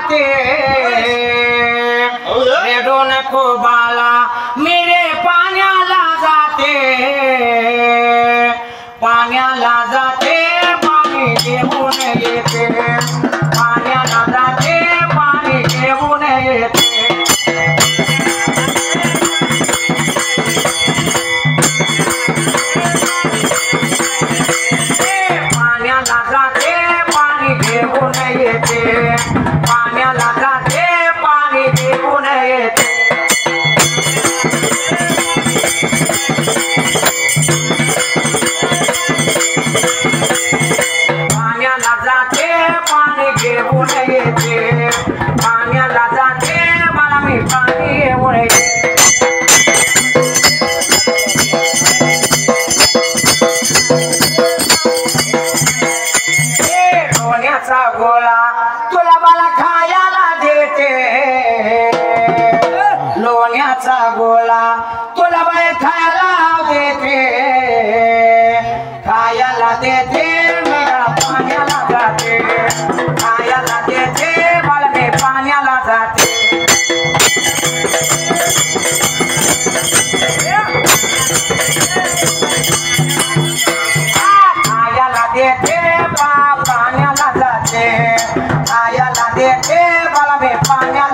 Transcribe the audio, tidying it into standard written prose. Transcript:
जाते रेडो नको बाला मेरे पाण्याला जाते पाण्याला जाते पाणी घेऊन येते पाण्याला जाते पाणी घेऊन येते पाण्याला जाते पाणी घेऊन येते पाण्याला जाते पाणी घेऊन येते पाण्याला जाते पाणी घेऊन येते पाण्याला जाते मला मी पाणी घेऊन येते लोण्याचा गोळा तुला मला खायला देते लोण्याचा गोळा तुला बाई खायला देते खायला देते मला पाण्याला जाते खायला देते मला मी पाण्याला जाते खायला देते पाण्याला जाते खायला देते मला मी पाण्याला